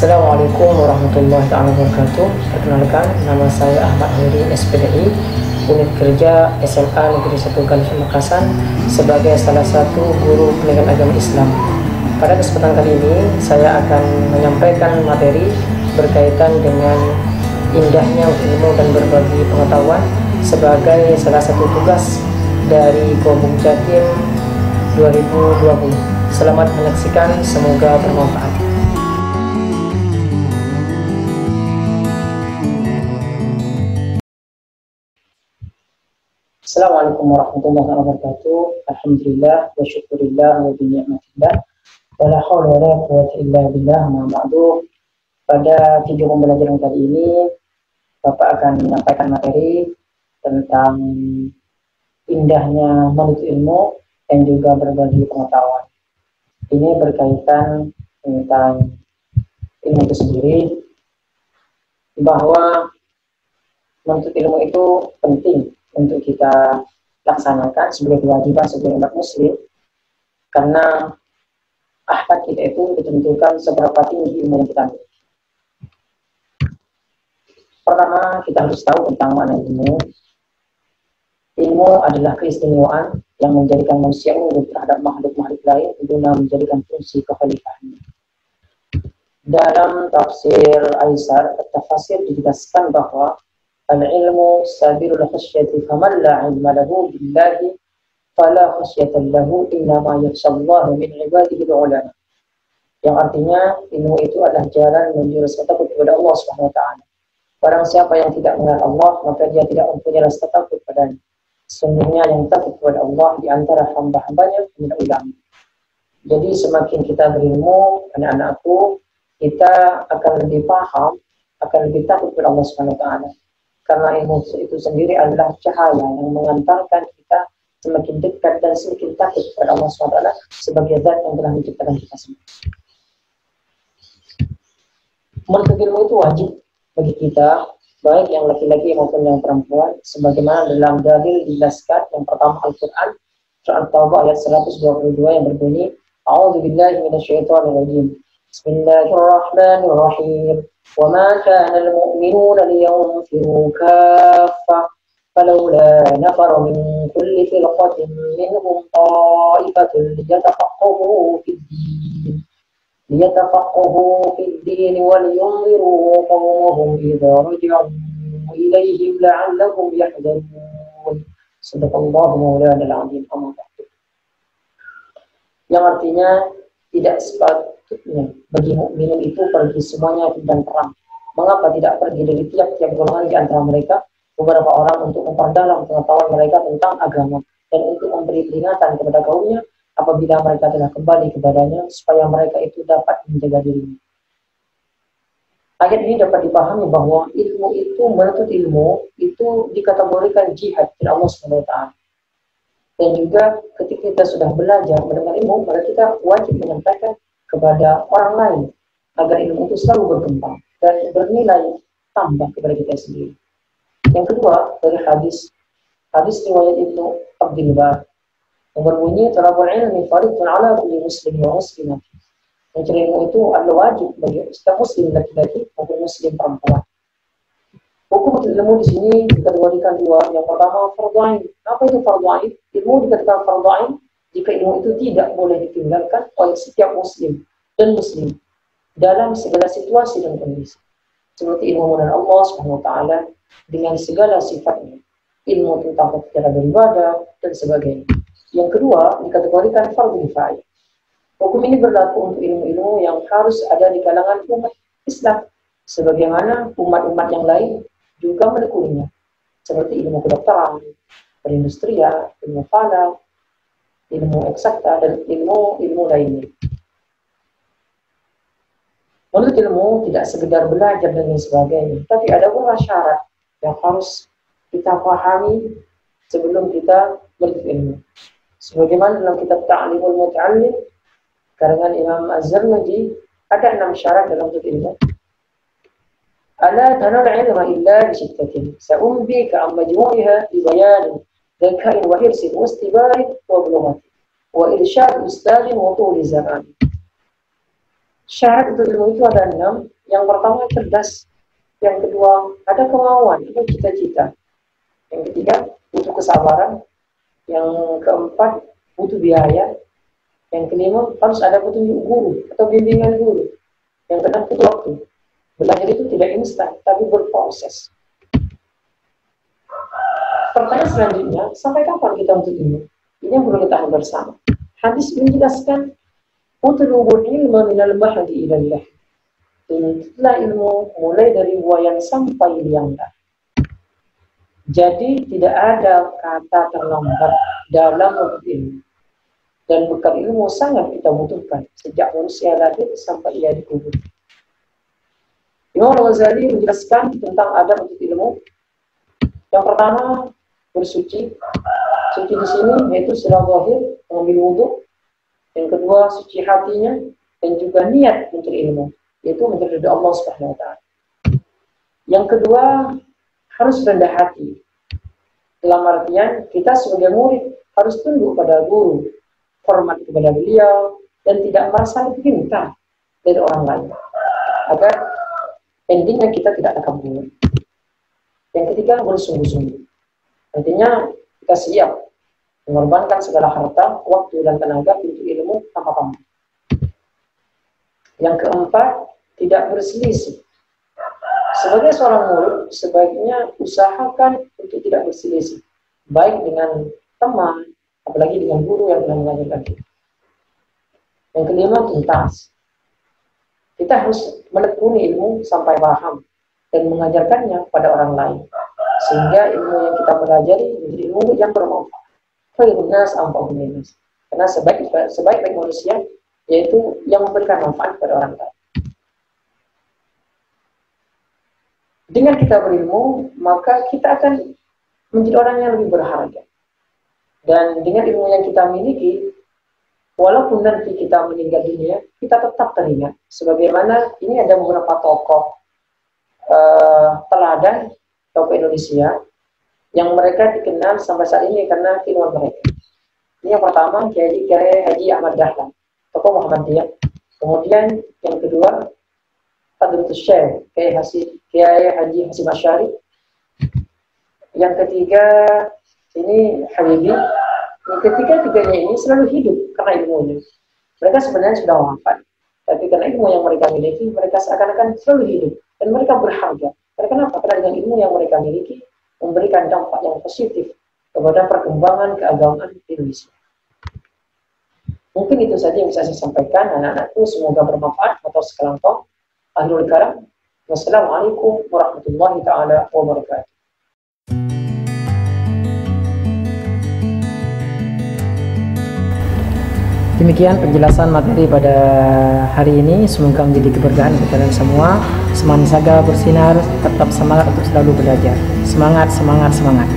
Assalamualaikum warahmatullahi wabarakatuh. Perkenalkan, nama saya Ahmad Heri, SPDI, Unit Kerja SMA Negeri 1 Galuh Makassar, sebagai salah satu guru pendidikan agama Islam. Pada kesempatan kali ini, saya akan menyampaikan materi berkaitan dengan indahnya ilmu dan berbagi pengetahuan sebagai salah satu tugas dari Kobum Jatim 2020. Selamat menyaksikan, semoga bermanfaat. Assalamualaikum warahmatullahi wabarakatuh. Alhamdulillah wa syukurillah wa bi'ni'matillah wa la hawla wa la quwwata illa billah ma ba'du. Pada video pembelajaran kali ini Bapak akan menyampaikan materi tentang indahnya menuntut ilmu dan juga berbagi pengetahuan. Ini berkaitan tentang ilmu itu sendiri, bahwa menuntut ilmu itu penting untuk kita laksanakan sebagai kewajiban sebagai umat muslim, karena akhlak kita itu ditentukan seberapa tinggi ilmu yang kita miliki. Pertama, kita harus tahu tentang makna ilmu. Ilmu adalah keistimewaan yang menjadikan manusia unggul terhadap makhluk-makhluk lain guna menjadikan fungsi kekhalifahan. Dalam tafsir Aisar, tafsir dijelaskan bahwa al-ilmu sabilul khasyati faman la ilma lahu billahi fala khasyatan lahu innama yakhshallahu min ibadihi al-ulama. Yang artinya ilmu itu adalah jalan menuju rasa takut kepada Allah Subhanahu wa taala. Barang siapa yang tidak mengenal Allah, maka dia tidak mempunyai rasa takut kepadanya. Sesungguhnya yang takut kepada Allah di antara hamba-hambanya adalah ulama. Jadi semakin kita berilmu, anak-anakku, kita akan lebih paham, akan lebih takut kepada Allah Subhanahu wa taala. Karena ilmu itu sendiri adalah cahaya yang mengantarkan kita semakin dekat dan semakin takut kepada Allah SWT sebagai zat yang telah menciptakan kita semua. Menuntut ilmu itu wajib bagi kita, baik yang laki-laki maupun yang perempuan, sebagaimana dalam dalil dijelaskan. Yang pertama Al-Quran, surah At-Taubah ayat 122 yang berbunyi, A'udzubillahi minasyaitonirrajim. Bismillahirrahmanirrahim. وَمَا كَانَ الْمُؤْمِنُونَ لِيَنْفِرُوا كَافَّةً فَلَوْلَا نَفَرَ مِنْ كُلِّ فِرْقَةٍ مِنْهُمْ طَائِفَةٌ لِيَتَفَقَّهُوا فِي الدِّينِ وَلِيُنْذِرُوا قَوْمَهُمْ إِذَا رَجَعُوا إِلَيْهِمْ لَعَلَّهُمْ يَحْذَرُونَ. Sadaqallahu maulana al-azim. Yang artinya tidak sepatutnya bagi mukminin itu pergi semuanya dan perang. Mengapa tidak pergi dari tiap-tiap golongan di antara mereka beberapa orang untuk memperdalam pengetahuan mereka tentang agama dan untuk memberi peringatan kepada kaumnya apabila mereka telah kembali kepadanya supaya mereka itu dapat menjaga dirinya. Ayat ini dapat dipahami bahwa ilmu itu, menuntut ilmu itu dikategorikan jihad di Allah SWT. Dan juga ketika kita sudah belajar mendengar ilmu, maka kita wajib menyampaikan kepada orang lain agar ilmu itu selalu berkembang dan bernilai tambah kepada kita sendiri. Yang kedua, dari hadis riwayat Ibnu Abdul Bar yang berbunyi, talabul ilmi fardun ala kulli muslim wa muslimah. Mencari ilmu itu adalah wajib bagi setiap muslim laki-laki maupun muslim perempuan. Hukum ilmu di sini dikategorikan dua. Yang pertama, fardhu ain. Apa itu fardhu ain? Ilmu dikatakan fardhu ain jika ilmu itu tidak boleh ditinggalkan oleh setiap muslim dan muslim dalam segala situasi dan kondisi. Seperti ilmu mengenal Allah Subhanahu wa taala dengan segala sifatnya, ilmu tentang cara beribadah dan sebagainya. Yang kedua, dikategorikan fardhu kifayah. Hukum ini berlaku untuk ilmu-ilmu yang harus ada di kalangan umat Islam, sebagaimana umat-umat yang lain juga menekuninya, seperti ilmu kedokteran, perindustrian, ilmu falak, ilmu eksakta, dan ilmu lainnya. Menuntut ilmu tidak sekedar belajar dan lain sebagainya, tapi ada beberapa syarat yang harus kita pahami sebelum kita menuntut ilmu. Sebagaimana dalam kitab Ta'limul Muta'allim karangan Imam Az-Zarnuji, ada 6 syarat dalam menuntut ilmu. ألا تنال العلم إلا بستة سأنبيك عن مجموعها ببيان ذكاء وحرص واستبار وبلغة وإرشاد أستاذ وطول زمان. Syarat untuk ilmu itu ada 6. Yang pertama cerdas, yang kedua ada kemauan, itu cita-cita, yang ketiga butuh kesabaran, yang keempat butuh biaya, yang kelima harus ada petunjuk guru atau bimbingan guru, yang keenam butuh waktu. Belajar itu tidak instan, tapi berproses. Pertanyaan selanjutnya, sampai kapan kita untuk ilmu? Ini yang perlu kita tahu bersama. Hadis menjelaskan, "Utlubul ilma minal mahdi ilallah." Tuntutlah ilmu mulai dari buayan sampai liang. Jadi tidak ada kata terlambat dalam menuntut ilmu. Dan bekal ilmu sangat kita butuhkan sejak manusia lahir sampai ia dikubur. Imam Al-Ghazali menjelaskan tentang adab untuk ilmu. Yang pertama, bersuci. Suci di sini yaitu secara zahir, mengambil wudhu. Yang kedua, suci hatinya dan juga niat mencari ilmu, yaitu mencari ridha Allah Subhanahu wa taala. Yang kedua, harus rendah hati. Dalam artian kita sebagai murid harus tunduk pada guru, hormat kepada beliau, dan tidak merasa dipinta dari orang lain, agar endingnya kita tidak takabur. Yang ketiga, bersungguh-sungguh. Artinya kita siap mengorbankan segala harta, waktu, dan tenaga untuk ilmu tanpa pamrih. Yang keempat, tidak berselisih. Sebagai seorang murid, sebaiknya usahakan untuk tidak berselisih, baik dengan teman, apalagi dengan guru yang telah mengajarkan kita. Yang kelima, tuntas. Kita harus menekuni ilmu sampai paham dan mengajarkannya pada orang lain, sehingga ilmu yang kita pelajari menjadi ilmu yang bermanfaat. Fa'ilnas amfa'ulinas. Karena sebaik-baik manusia yaitu yang memberikan manfaat kepada orang lain. Dengan kita berilmu, maka kita akan menjadi orang yang lebih berharga. Dan dengan ilmu yang kita miliki, walaupun nanti kita meninggal dunia, kita tetap teringat. Sebagaimana ini ada beberapa tokoh teladan, tokoh Indonesia, yang mereka dikenal sampai saat ini karena keilmuan mereka. Ini yang pertama, Kiai Haji Ahmad Dahlan, tokoh Muhammadiyah. Kemudian yang kedua, Fadlatus Syekh, Kiai Haji Hasyim Asy'ari. Yang ketiga, ini Habibie. Yang ketiga-tiganya ini selalu hidup karena ilmunya. Mereka sebenarnya sudah wafat, tapi karena ilmu yang mereka miliki, mereka seakan-akan selalu hidup. Dan mereka berharga. Kenapa? Karena dengan ilmu yang mereka miliki, memberikan dampak yang positif kepada perkembangan keagamaan Indonesia. Mungkin itu saja yang bisa saya sampaikan, anak-anakku. Semoga bermanfaat atau sekelangkong. Akhirul kalam. Wassalamualaikum warahmatullahi ta'ala wabarakatuh. Demikian penjelasan materi pada hari ini. Semoga menjadi keberkahan kepada kalian semua. Semangat saga bersinar, tetap semangat untuk selalu belajar. Semangat, semangat, semangat.